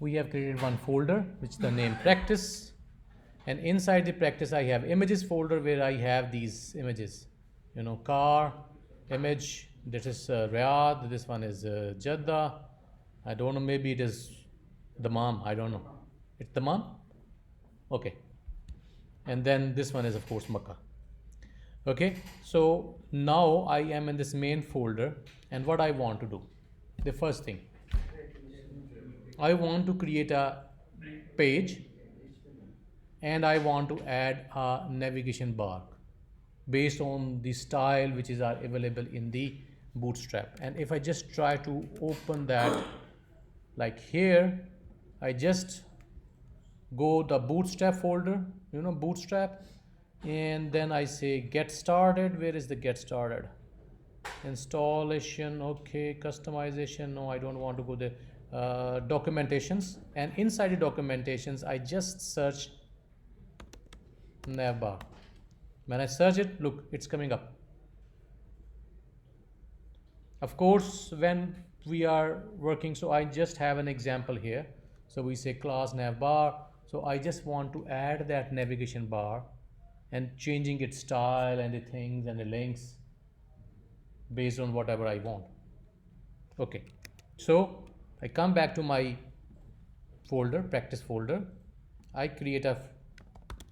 we have created one folder which is the name practice, and inside the practice I have images folder where I have these images, car image. This is Riyadh, this one is Jeddah. I don't know, maybe it is the mom, I don't know. It's the mom. Okay. And then this one is of course Makkah. Okay, so now I am in this main folder, and what I want to do, the first thing, I want to create a page, and I want to add a navigation bar based on the style which is available in the Bootstrap. And if I just try to open that, like here, I just go the Bootstrap folder, Bootstrap, and then I say get started. Where is the get started? Installation, okay. Customization, no, I don't want to go there. Documentations, and inside the documentations I just search navbar. When I search it, look, it's coming up. Of course, when we are working, so I just have an example here. So we say class navbar. So I just want to add that navigation bar and changing its style and the things and the links based on whatever I want. Okay, so I come back to my folder, practice folder. I create a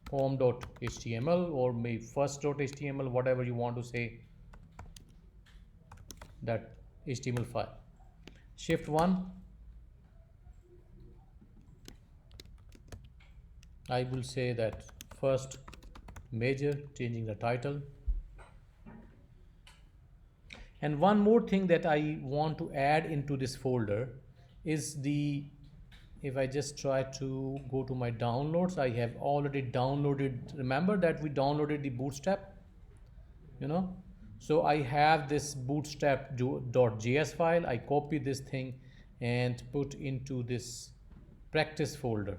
home.html or maybe first.html, whatever you want to say, that HTML file. Shift 1, I will say that first major, changing the title. And one more thing that I want to add into this folder is the, if I just try to go to my downloads, I have already downloaded, remember that we downloaded the Bootstrap, so I have this bootstrap.js file. I copy this thing and put into this practice folder.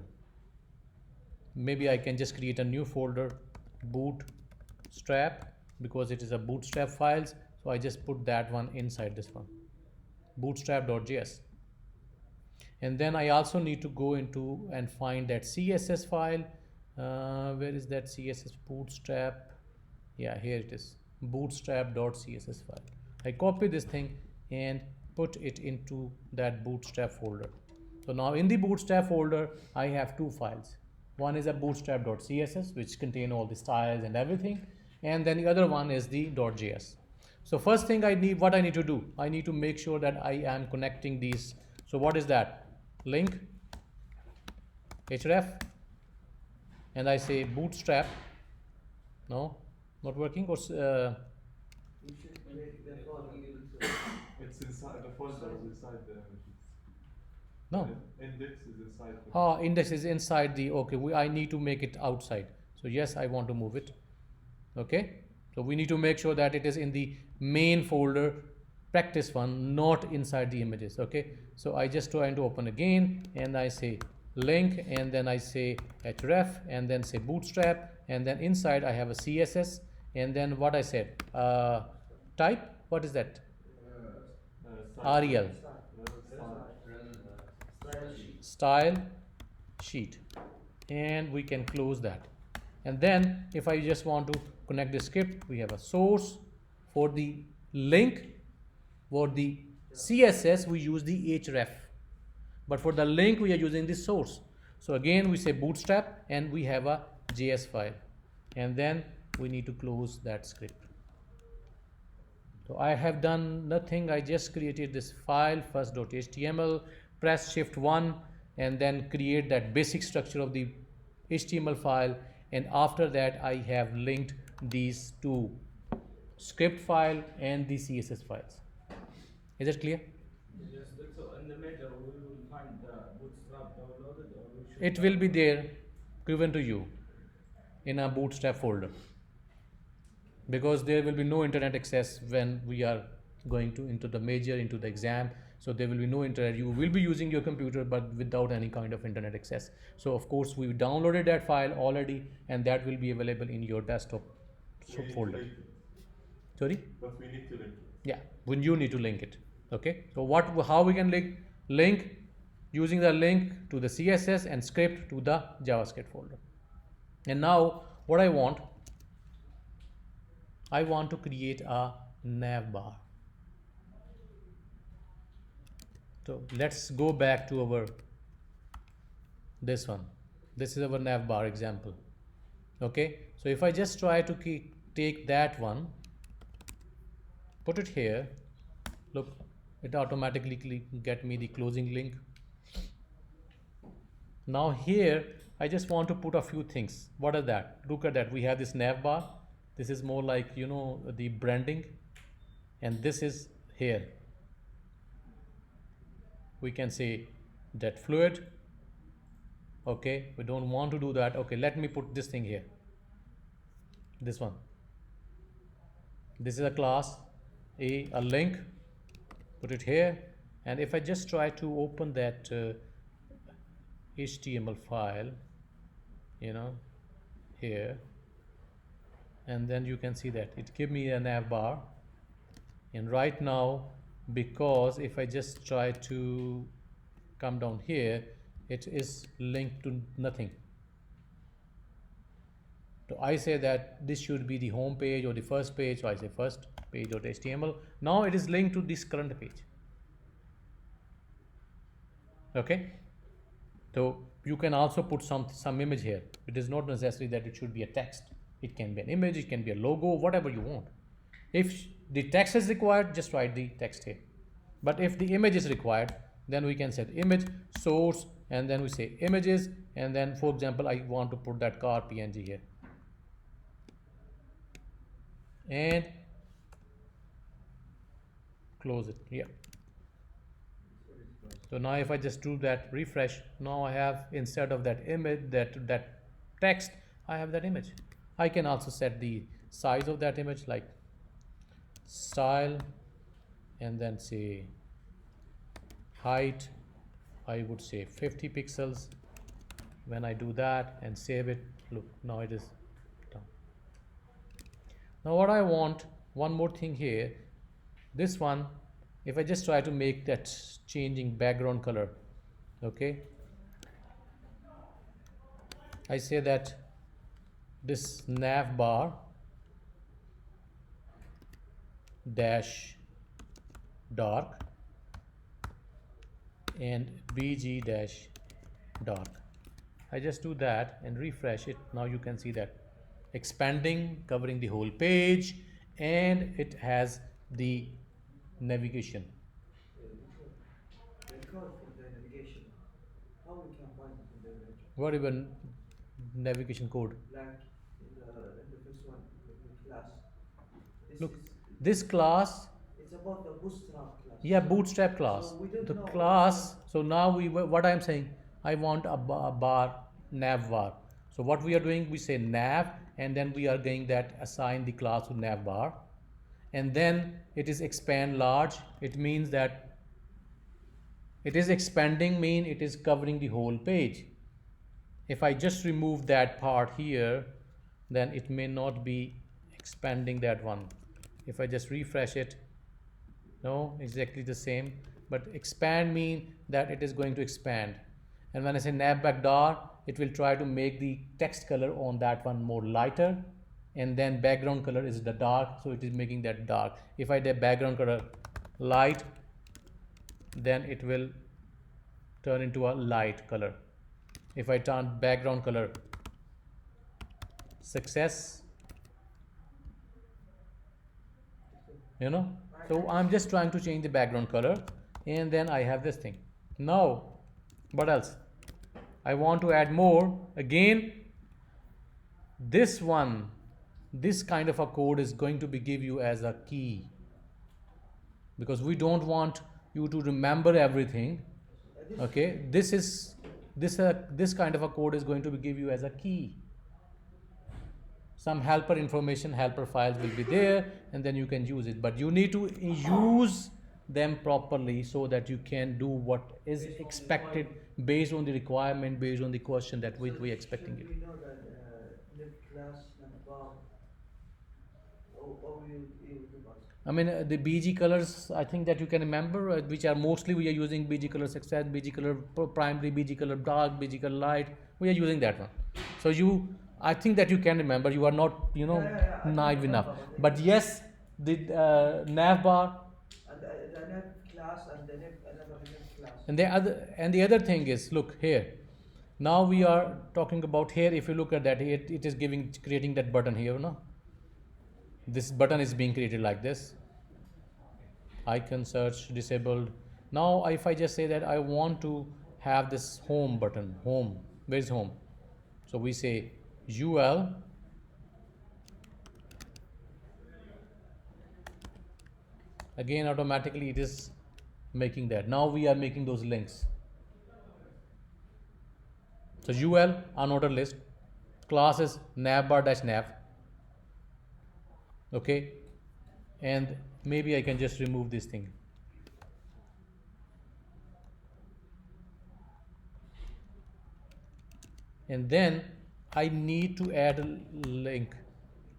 Maybe I can just create a new folder, Bootstrap, because it is a Bootstrap files. So I just put that one inside this one, bootstrap.js. And then I also need to go into and find that CSS file. Where is that CSS? Bootstrap. Yeah, here it is, bootstrap.css file. I copy this thing and put it into that Bootstrap folder. So now in the Bootstrap folder, I have two files. One is a bootstrap.css, which contain all the styles and everything. And then the other one is the .js. So first thing what I need to do, I need to make sure that I am connecting these. So what is that? Link, href, and I say bootstrap. No, not working. Or It's inside the folder is inside the images. No. Index is inside. Index is inside the, okay, I need to make it outside. So yes, I want to move it. Okay, so we need to make sure that it is in the main folder, practice one, not inside the images. Okay, so I just try to open again, and I say link, and then I say href, and then say bootstrap, and then inside I have a CSS, and then what I said, type, what is that? REL, style sheet, and we can close that. And then if I just want to connect the script, we have a source. For the link, for the CSS we use the href, but for the link we are using the source. So again we say bootstrap, and we have a JS file, and then we need to close that script. So I have done nothing, I just created this file first.html, press shift 1, and then create that basic structure of the HTML file, and after that I have linked these two, script file and the CSS files. Is it clear? Yes, so in the major we will find the bootstrap downloaded, or we should. It will be there given to you in a bootstrap folder, because there will be no internet access when we are going to into the major, into the exam. So there will be no internet. You will be using your computer, but without any kind of internet access. So of course we downloaded that file already, and that will be available in your desktop folder. Sorry? But we need to link it. Yeah, when you need to link it. Okay, so how we can link using the link to the CSS and script to the JavaScript folder. And now what I want to create a nav bar. So let's go back to our this one. This is our nav bar example. Okay, so if I just try to take that one, put it here, look, it automatically get me the closing link. Now here I just want to put a few things. What are that? Look at that, we have this nav bar. This is more like, you know, the branding, and this is here, we can say that fluid. Okay, we don't want to do that. Okay, let me put this thing here, this one. This is a class a link, put it here. And if I just try to open that HTML file, you know, here, and then you can see that it give me a nav bar. And right now, because if I just try to come down here, it is linked to nothing. So I say that this should be the home page or the first page, so I say first page or the HTML. Now it is linked to this current page. Okay, so you can also put some image here. It is not necessary that it should be a text. It can be an image, it can be a logo, whatever you want. If the text is required, just write the text here. But if the image is required, then we can set image source, and then we say images, and then for example I want to put that car PNG here, and close it. Yeah. So now if I just do that refresh, now I have, instead of that image, that text, I have that image. I can also set the size of that image, like style, and then say height, I would say 50 pixels. When I do that and save it, look, now it is done. Now what I want, one more thing here, this one, if I just try to make that changing background color, okay, I say that this nav bar dash dark and bg dash dark. I just do that and refresh it. Now you can see that expanding, covering the whole page, and it has the navigation. The code for the navigation, how we can find it in the image? What even navigation code? Like in the first one, the class. This Look, is, this class, it's about the bootstrap class. yeah, bootstrap class. So we don't The know class, so now what I'm saying, I want a bar, nav bar. So what we are doing, we say nav, and then we are going that assign the class to nav bar, and then it is expand large. It means that it is expanding, mean it is covering the whole page. If I just remove that part here, then it may not be expanding that one. If I just refresh it, no, exactly the same, but expand mean that it is going to expand. And when I say nav back dark, it will try to make the text color on that one more lighter, and then background color is the dark, so it is making that dark. If I do background color light, then it will turn into a light color. If I turn background color success, you know, so I'm just trying to change the background color, and then I have this thing. Now what else I want to add more? Again, this one, this kind of a code is going to be give you as a key, because we don't want you to remember everything. Okay, this kind of a code is going to be give you as a key. Some helper information, helper files will be there, and then you can use it, but you need to use them properly so that you can do what is expected based on the requirement, based on the question that we expecting it. We know that live class, navbar, or you give us. I mean, the BG colors, I think that you can remember, which are mostly we are using BG color success, BG color primary, BG color dark, BG color light. We are using that one. So I think that you can remember. You are not, I can naive enough. remember, But yes, the nav bar and the nav class and the nav, another nav class. and the other thing is, look here. Now we are talking about here. If you look at that, it is creating that button here, no? This button is being created like this. Icon search disabled. Now if I just say that I want to have this home button, home, where's home? So we say ul, again automatically it is making that. Now we are making those links. So ul unordered list, class is navbar dash nav. Okay, and maybe I can just remove this thing. And then I need to add a link,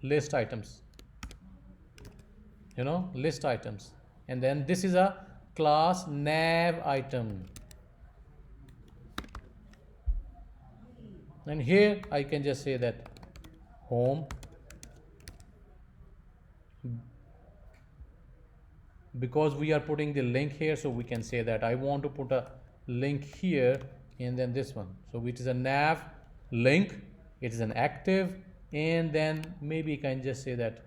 list items, list items. And then this is a class nav item. And here I can just say that home, because we are putting the link here, so we can say that I want to put a link here and then this one. So which is a nav link, it is an active, and then maybe I can just say that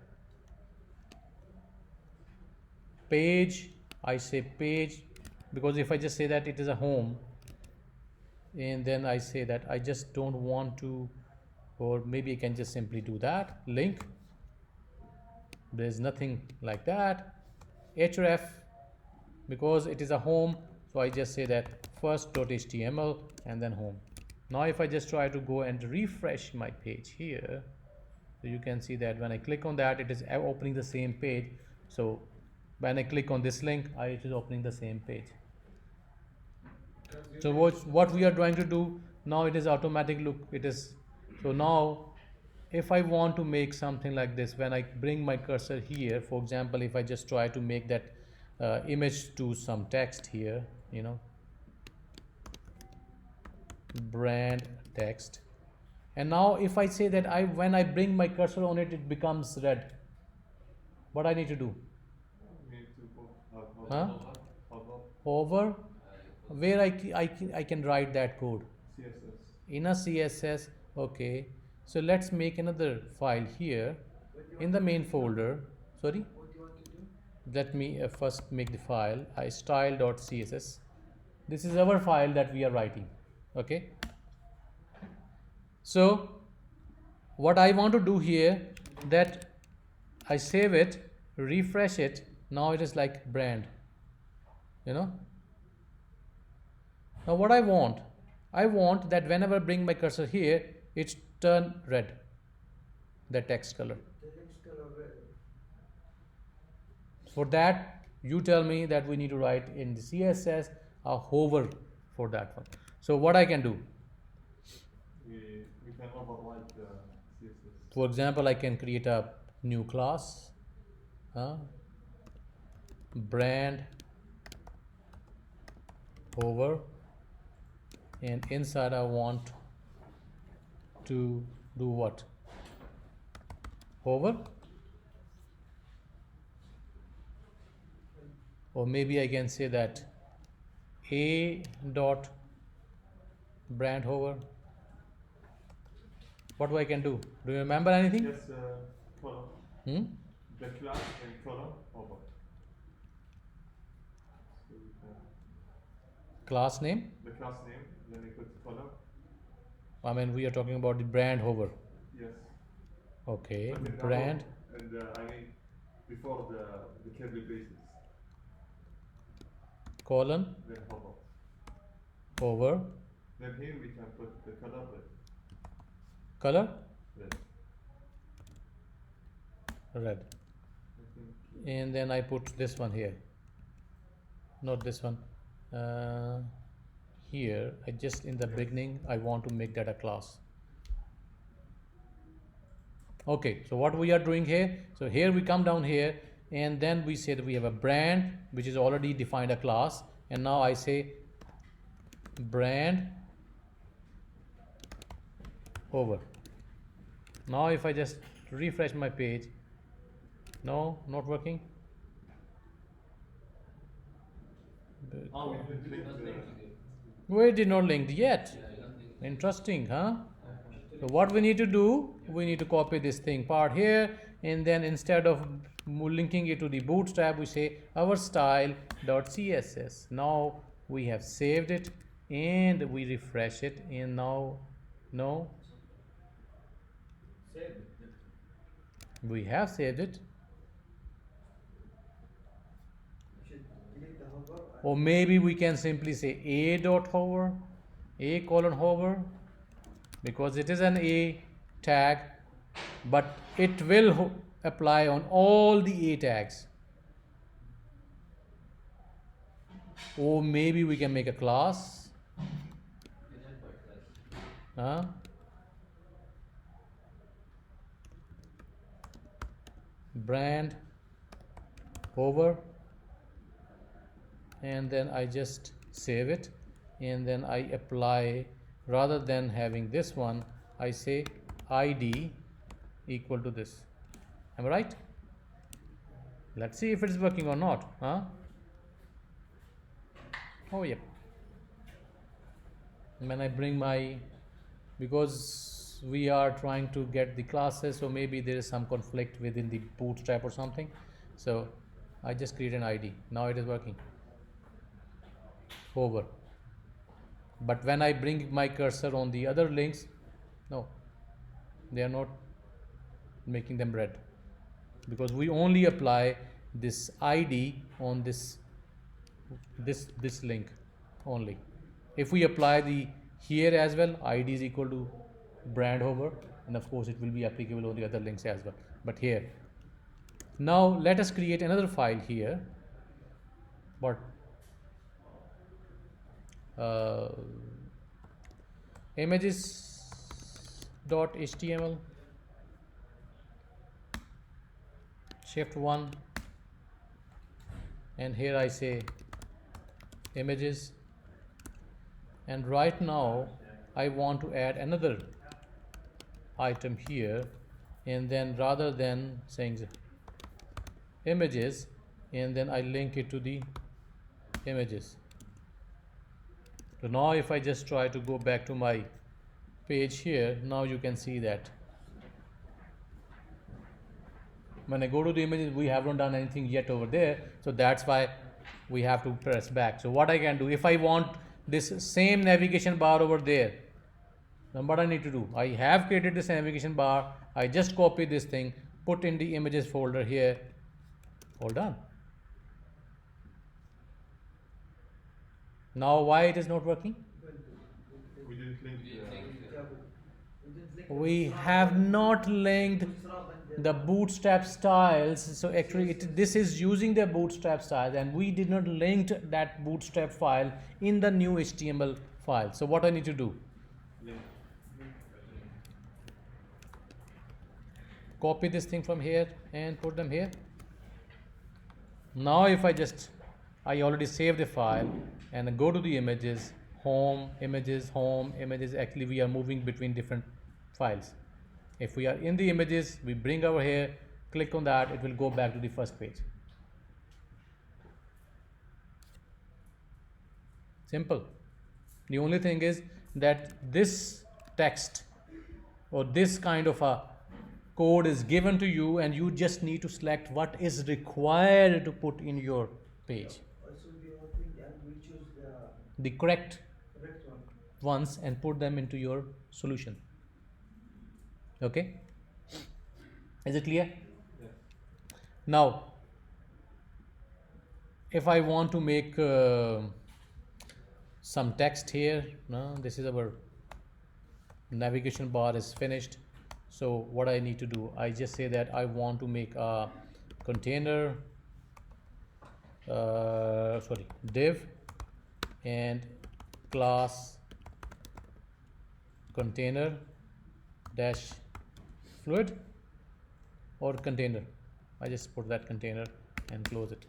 page. I say page because if I just say that it is a home, and then I say that I just don't want to, or maybe I can just simply do that link. There's nothing like that. href, because it is a home, so I just say that first.html and then home. Now if I just try to go and refresh my page here, so you can see that when I click on that, it is opening the same page. So when I click on this link, it is opening the same page. So what we are trying to do now, it is automatic look. It is, so now if I want to make something like this, when I bring my cursor here, for example, if I just try to make that image to some text here, brand text, and now if I say that when I bring my cursor on it, it becomes red. What I need to do? You need to go Huh? hover Over where I can write that code CSS. in a CSS. Okay, so let's make another file here in the main folder. Sorry, What do you want to do? let me first make the file style.css. This is our file that we are writing. Okay, so what I want to do here, that I save it, refresh it. Now it is like brand. Now what I want that whenever I bring my cursor here, it's turn red, the text color. The text color red. For that, you tell me that we need to write in the CSS a hover for that one. So what I can do, We can override the CSS. for example, I can create a new class, brand hover, and inside I want to do what? Hover, or maybe I can say that a dot brand hover. What I can do? Do you remember anything? Yes, color. The class and color over. So we can Class name? the class name, then you put color. I mean, we are talking about the brand hover. Yes. Okay, But in brand above, and I mean before the curly braces, colon then hover. over Then here we can put the color red. color Red. red, I think and then I put this one here, not this one. Here I just in the beginning I want to make that a class. Okay, so what we are doing here, so here we come down here and then we say that we have a brand which is already defined a class, and now I say brand over. Now if I just refresh my page, no, not working. Oh, It will link not the- linking it. We did not linked yet. Yeah, not linking. Interesting, huh? So what we need to do, we need to copy this thing part here, and then instead of linking it to the bootstrap, we say our style.css. Now we have saved it and we refresh it, and now no, Save it. we have saved it. You should delete the hover. Or maybe we can simply say a dot hover, a colon hover, because it is an a tag, but it will apply on all the a tags. Or maybe we can make a class, It had by class. huh? Brand hover, and then I just save it, and then I apply, rather than having this one, I say id equal to this. Am I right? Let's see if it's working or not, huh? Oh yep. When I bring my, because we are trying to get the classes, so maybe there is some conflict within the bootstrap or something, so I just create an id. Now it is working. Over. But when I bring my cursor on the other links, no, they are not making them red, because we only apply this id on this link only. If we apply the here as well, id is equal to brand hover, and of course it will be applicable on the other links as well. But here, now let us create another file here, but images.html, shift 1, and here I say images, and right now I want to add another item here, and then rather than saying images, and then I link it to the images. So now if I just try to go back to my page here, now you can see that when I go to the images, we haven't done anything yet over there, so that's why we have to press back. So what I can do, if I want this same navigation bar over there, then what I need to do, I have created this navigation bar, I just copy this thing, put in the images folder here, all done. Now why it is not working? We didn't link We didn't link it. We have not linked the bootstrap styles, so actually this is using the bootstrap styles, and we did not link that bootstrap file in the new HTML file. So what I need to do, link. copy this thing from here and put them here. Now if I already saved the file and go to the images, home, images, actually we are moving between different files. If we are in the images, we bring over here, click on that, it will go back to the first page. Simple. The only thing is that this text or this kind of a code is given to you, and you just need to select what is required to put in your page, Also, we all think and we choose the the correct correct one. ones, and put them into your solution. Okay, is it clear? Yes. Now if I want to make some text here, no, this is our navigation bar is finished. So what I need to do, I just say that I want to make a container, div and class container dash fluid or container. I just put that container and close it.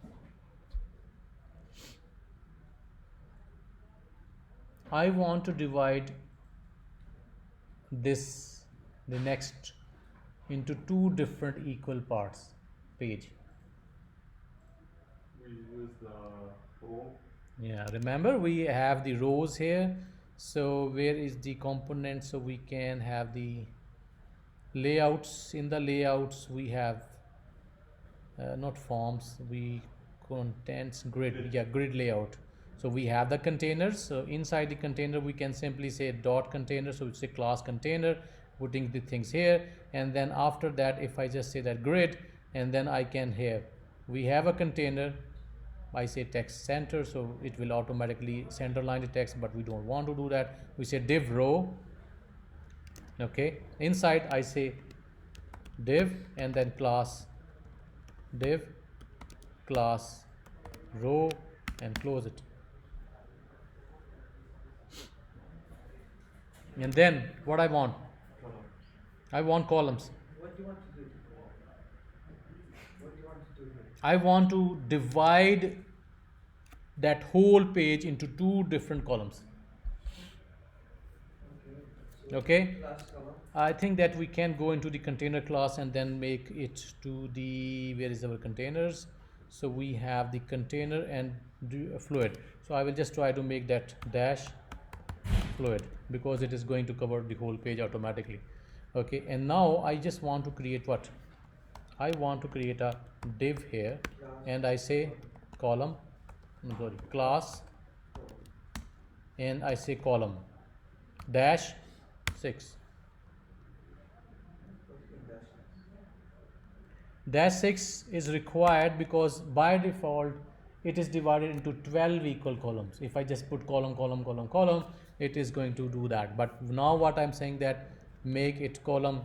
I want to divide this, the next, into two different equal parts page. We use the row. Yeah, remember we have the rows here. So where is the component? So we can have the layouts. In the layouts we have not forms, we contents grid. Yeah, grid layout. So we have the containers. So inside the container we can simply say dot container, so it's a class container, putting the things here. And then after that, if I just say that grid, and then I can here, we have a container, I say text center, so it will automatically center line the text, but we don't want to do that. We say div row. Okay, inside I say div and then class div class row and close it. And then what I want columns. What do you want to do? What do you want to do here? I want to divide that whole page into two different columns. So Okay, class column. I think that we can go into the container class and then make it to the, where is our containers? So we have the container and do a fluid. So I will just try to make that dash fluid because it is going to cover the whole page automatically. Okay, and now I just want to create what? I want to create a div here, and I say column, class, and I say column dash 6. Dash 6 is required because by default it is divided into 12 equal columns. If I just put column, column, column, column, it is going to do that. But now what I'm saying that make it column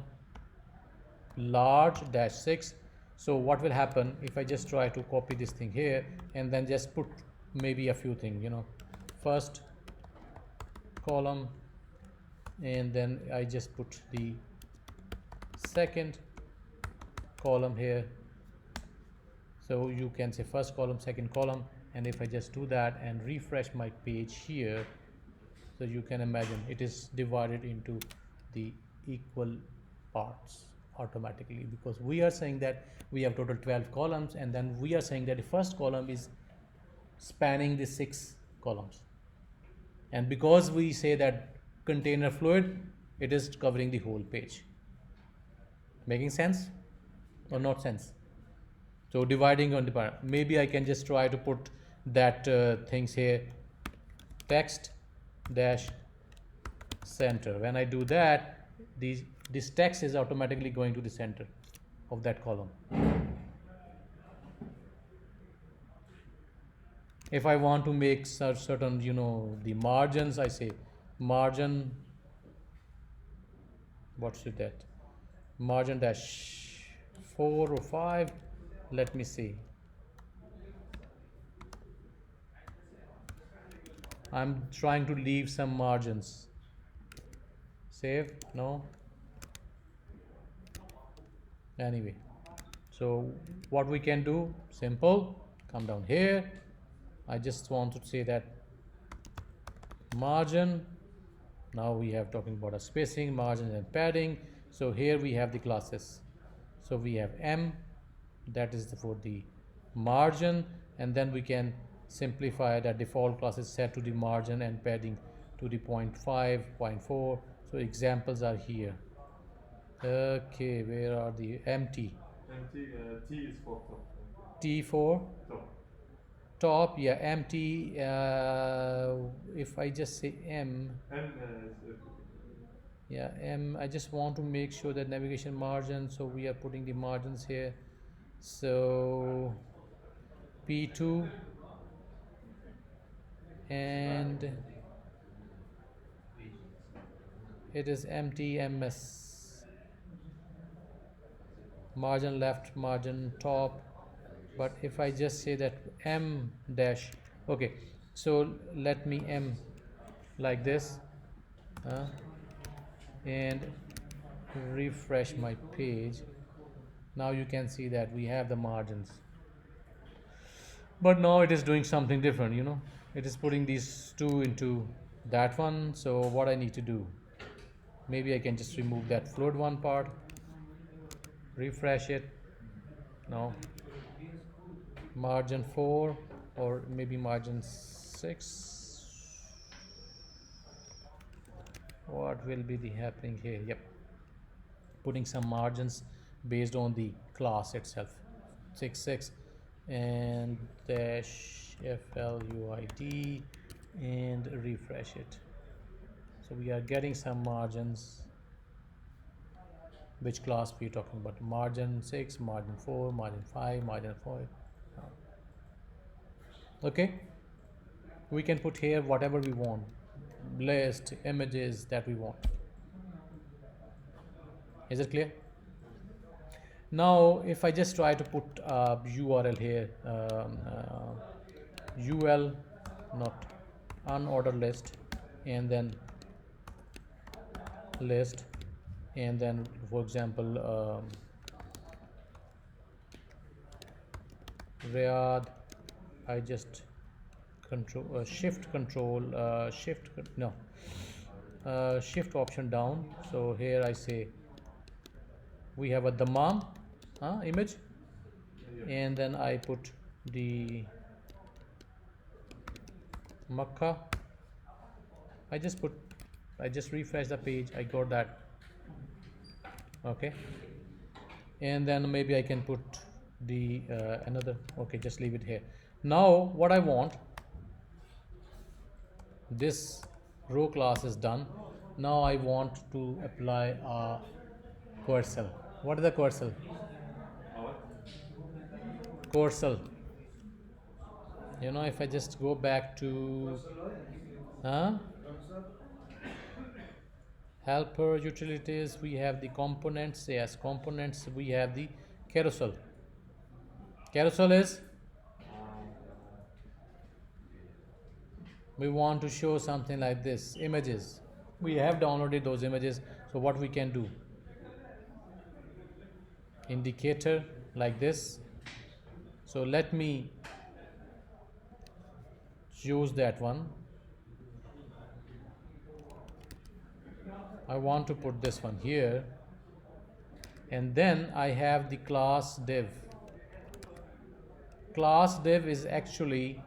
large dash 6. So what will happen if I just try to copy this thing here and then just put maybe a few things, first column, and then I just put the second column here. So you can say first column, second column, and if I just do that and refresh my page here, so you can imagine it is divided into the equal parts automatically, because we are saying that we have total 12 columns, and then we are saying that the first column is spanning the 6 columns, and because we say that container fluid, it is covering the whole page. Making sense or not sense? So dividing on the, maybe I can just try to put that things here, text dash center. When I do that, this text is automatically going to the center of that column. If I want to make certain, the margins, I say margin, what's it that? Margin dash 4 or 5. Let me see. I'm trying to leave some margins. Save, no. Anyway, so what we can do, simple, come down here. I just want to say that margin, now we have talking about a spacing, margin and padding. So here we have the classes. So we have M, that is for the margin, and then we can simplify that default class is set to the margin and padding to the 0.5, 0.4. So examples are here. Okay, where are the empty? Empty, T is for top. T for Top. top, yeah, empty. If I just say M, M is yeah, M, I just want to make sure that navigation margin, so we are putting the margins here. So P2 and it is empty MS, margin left, margin top. But if I just say that M dash, okay, so let me M like this, and refresh my page. Now you can see that we have the margins. But now it is doing something different, you know. It is putting these two into that one. So what I need to do, maybe I can just remove that float one part, refresh it. No, margin 4 or maybe margin 6. What will be the happening here? Yep, putting some margins based on the class itself. 6 and dash fluid and refresh it. So we are getting some margins. Which class we are talking about? Margin 6, margin 4, margin 5, margin 4. Okay, we can put here whatever we want, list images that we want. Is it clear? Now if I just try to put a URL here, UL not unordered list, and then list, and then for example Riyadh, I just control shift control shift no shift option down. So here I say we have a Dammam image, and then I put the Makkah. I just refresh the page, I got that. Okay, and then maybe I can put the another. Okay, just leave it here. Now what I want, this row class is done. Now I want to apply a cursor. What is the cursor? Cursor. You know, if I just go back to helper utilities, we have the components. Yes, components, we have the carousel. Carousel is, we want to show something like this, images. We have downloaded those images, so what we can do, indicator like this. So let me use that one. I want to put this one here, and then I have the class div. Class div is actually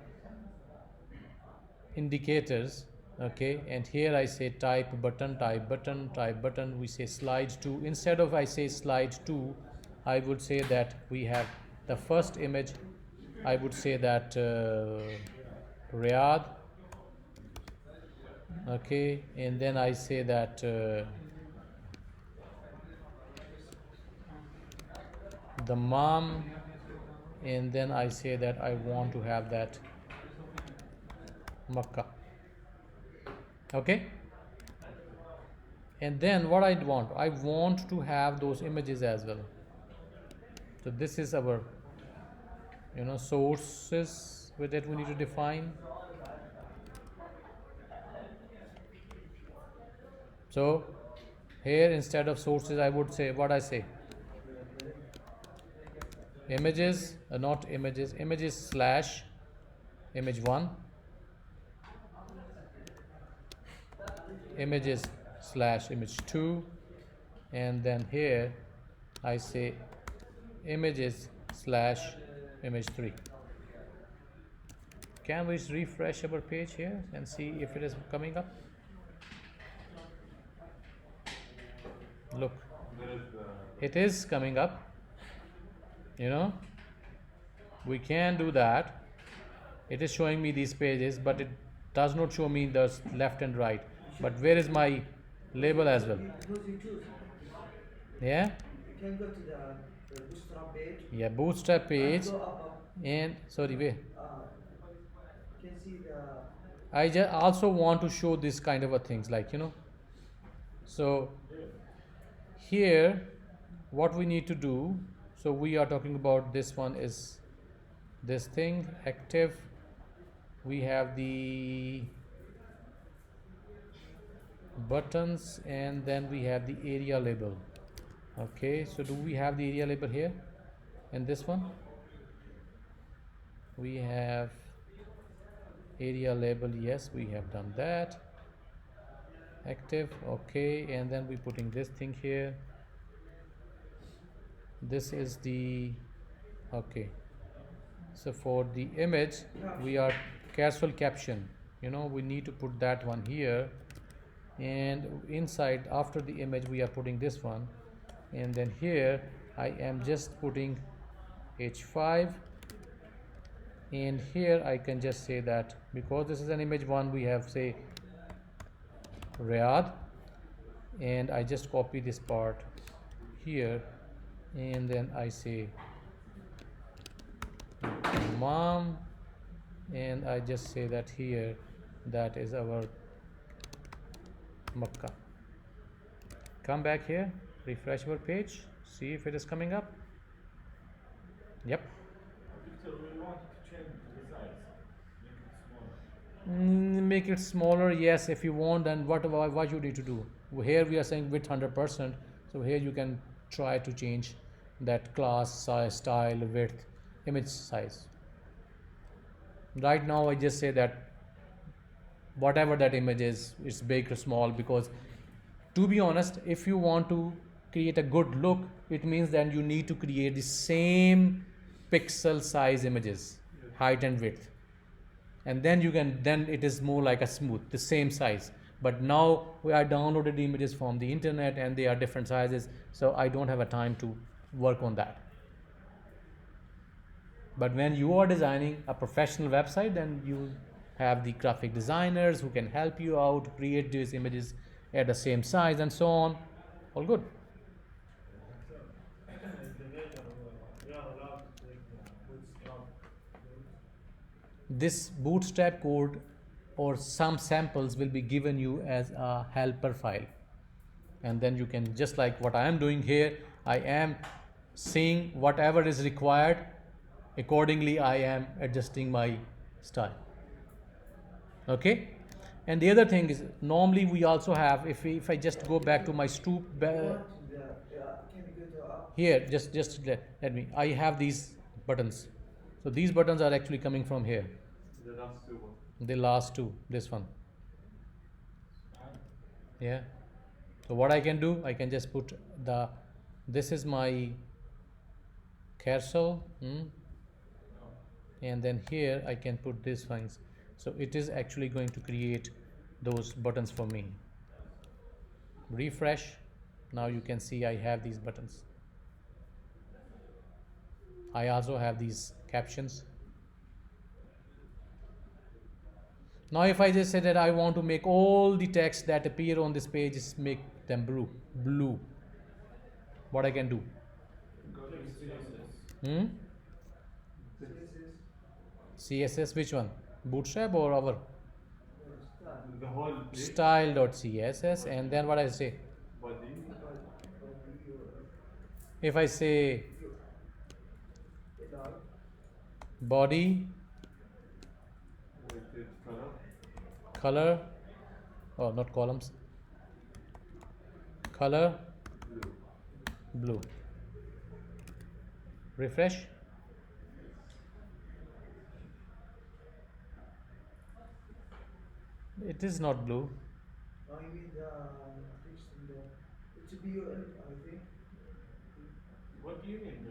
indicators. Okay, and here I say type button, type button, type button. We say slide 2. Instead of I say slide 2, I would say that we have the first image. I would say that Riyadh. Okay, and then I say that Dammam, and then I say that I want to have that Makkah. Okay, and then what I want to have those images as well. So this is our sources with that we need to define. So here instead of sources I would say, what I say, images, not images, images slash image 1, images slash image 2, and then here I say images slash image 3. Can we refresh our page here and see if it is coming up? Look, it is coming up. We can do that. It is showing me these pages, but it does not show me the left and right. But where is my label as well? You choose. Yeah, You can go to the bootstrap page. yeah, bootstrap page, Go up. and sorry, where You can see the. I just also want to show this kind of a things, like so here what we need to do, so we are talking about this one is this thing active. We have the buttons, and then we have the area label. Okay, so do we have the area label here in this one? We have area label, yes, we have done that. Active, okay, and then we putting this thing here. This is the, okay, so for the image we are casual caption, we need to put that one here, and inside after the image we are putting this one, and then here I am just putting h5, and here I can just say that because this is an image one, we have say Riyadh, and I just copy this part here, and then I say mom, and I just say that here that is our Makkah. Come back here, refresh our page, see if it is coming up. Yep. Victor, we want to change the size, make it smaller. Make it smaller, yes, if you want. Then what you need to do here, we are saying width 100%, so here you can try to change that class size, style, width, image size. Right now I just say that whatever that image is, it's big or small, because to be honest, if you want to create a good look, it means that you need to create the same pixel size images, height and width, and then it is more like a smooth, the same size. But now we are downloaded images from the internet and they are different sizes, so I don't have a time to work on that. But when you are designing a professional website, then you have the graphic designers who can help you out create these images at the same size and so on. All good. Is the vendor we are allowed to take the bootstrap code? This bootstrap code or some samples will be given you as a helper file, and then you can, just like what I am doing here, I am seeing whatever is required, accordingly I am adjusting my style. Okay, and the other thing is, normally we also have, if I just go back to my stoop You want the, can you go to up? here, just let me, I have these buttons, so these buttons are actually coming from here, The last two one. the last two, this one, yeah. So what I can do, I can just put the, this is my carousel, and then here I can put these things, so it is actually going to create those buttons for me. Refresh, now you can see I have these buttons. I also have these captions. Now if I just say that I want to make all the text that appear on this page, is make them blue, what I can do? Go to CSS. CSS, CSS, which one? Bootstrap or our style, The whole page. style.css, and then what I say? Body. If I say dark, body Weighted color. color, oh not columns, color Blue. blue. Refresh. It is not blue. oh, you mean the text in the, it's a BUL, I think. What do you mean?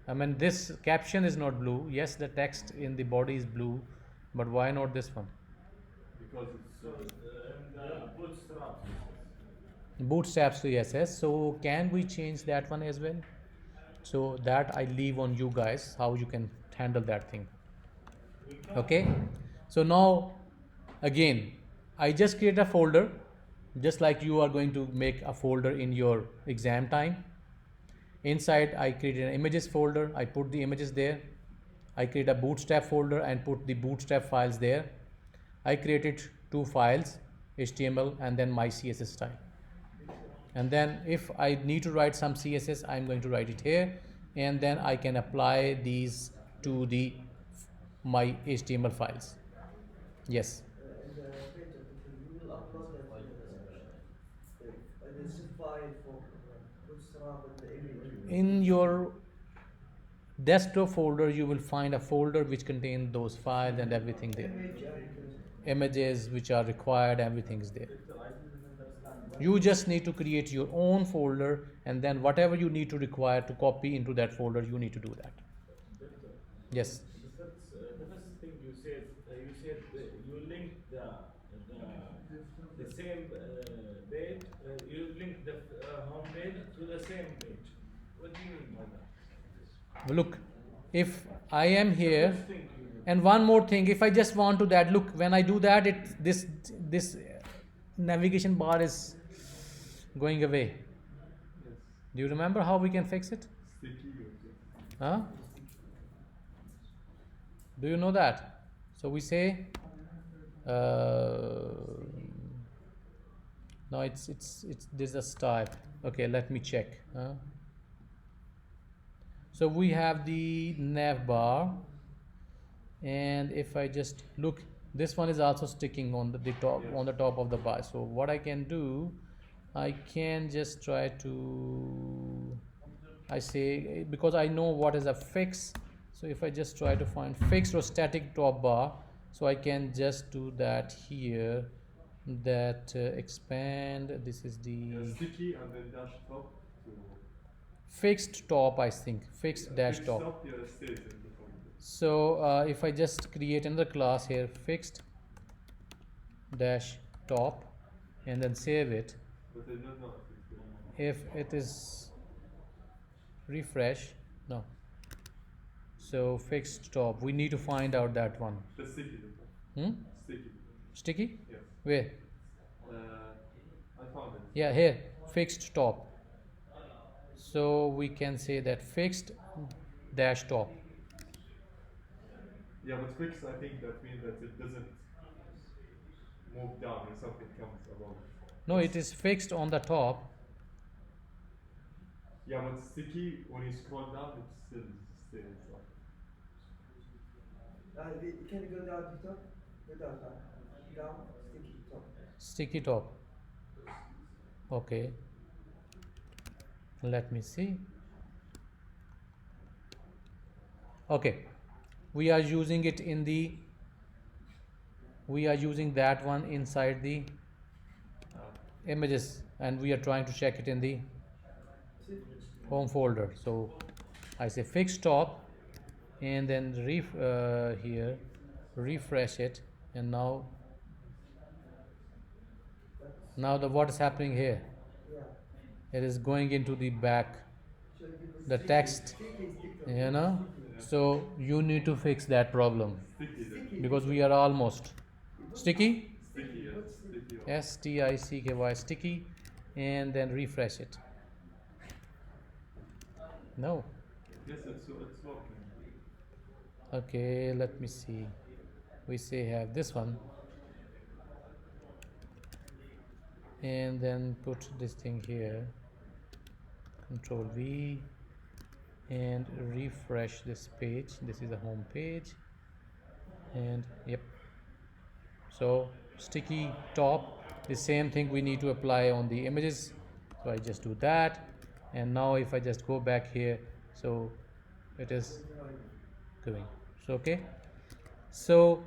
I mean, this caption is not blue. Yes, the text in the body is blue, but why not this one? Because it's So in the bootstrap. Bootstrap CSS. So can we change that one as well? So that I leave on you guys how you can handle that thing. Okay. So now again, I just create a folder, just like you are going to make a folder in your exam time. Inside I created an images folder, I put the images there. I create a bootstrap folder and put the bootstrap files there. I created two files, HTML and then my CSS style. And then if I need to write some CSS, I'm going to write it here, and then I can apply these to the my HTML files. Yes. And the page of the thing, you will upload that the zip file for bootstrap and the image. In your desktop folder, you will find a folder which contains those files and everything there. Image and Images which are required, everything is there. Victor, I didn't understand. What You just need to create your own folder, and then whatever you need to require to copy into that folder, you need to do that. Victor, Yes. the first thing you said you linked the same page. You linked the home page to the same page. What do you mean by that? Look, if I am here, First thing you do. and one more thing, if I just want to that, look, when I do that, this navigation bar is going away. Yes. Do you remember how we can fix it? Sticky. Huh? Do you know that? So we say, no, it's there's a style. Okay, let me check. So we have the nav bar, and if I just look, this one is also sticking on the top, Yes. on the top of the bar. So what I can do, I can just try to, I say, because I know what is a fix, so if I just try to find fixed or static top bar, so I can just do that here, that expand, this is the Sticky and then dash top to fixed top, I think, fixed dash fixed top. Yeah, stays in the folder. So if I just create another class here, fixed dash top, and then save it, But I don't know if it's good. if it is refresh, no, so fixed top, we need to find out that one. The sticky. Sticky. Sticky, Yes. where? I found it. Yeah, here, fixed top. So we can say that fixed dash top. Yeah, but fixed, I think that means that it doesn't move down when something comes above it. No, it is fixed on the top. Yeah, but sticky, when you scroll down, it still stays up. can you go down to top? Go down, down, sticky top. Sticky top. Okay. Let me see. Okay. We are using it in the, we are using that one inside the images, and we are trying to check it in the home folder. So I say fixed top, and then here refresh it, and now the what is happening here, Yeah. it is going into the back, So the text, sticky is different. you know. So you need to fix that problem, Sticky, then. Sticky. because we are almost sticky, Sticky, yes. What's sticky? sticky, sticky, and then refresh it. No. Yes, it's working. Okay, let me see. We say have this one, and then put this thing here, Control V, and refresh this page. This is the home page, and yep. So sticky top, the same thing we need to apply on the images. So I just do that, and now if I just go back here, so it is going. So okay. So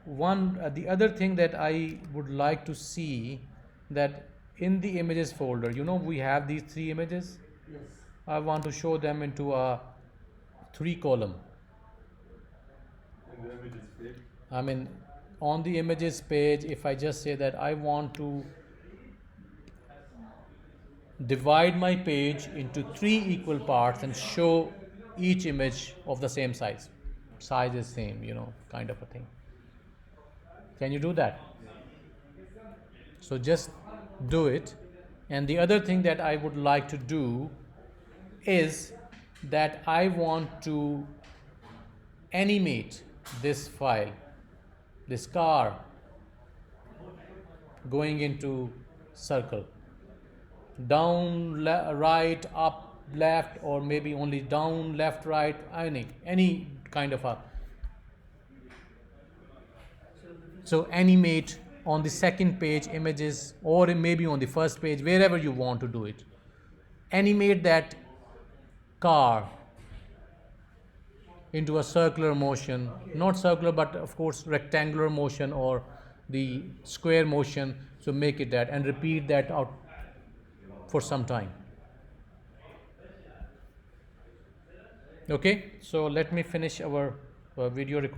one the other thing that I would like to see, that in the images folder, you know, we have these 3 images. Yes. I want to show them into a 3 column. And the image is fake. I mean, on the images page, if I just say that I want to divide my page into 3 equal parts and show each image of the same size is same, you know, kind of a thing. Can you do that? So just do it. And the other thing that I would like to do is that I want to animate this file, this car going into circle, down, right, up, left, or maybe only down, left, right, any kind of a, so animate on the second page images, or maybe on the first page, wherever you want to do it. Animate that car into a circular motion, not circular but of course rectangular motion or the square motion. So make it that and repeat that out for some time. Okay, so let me finish our video recording.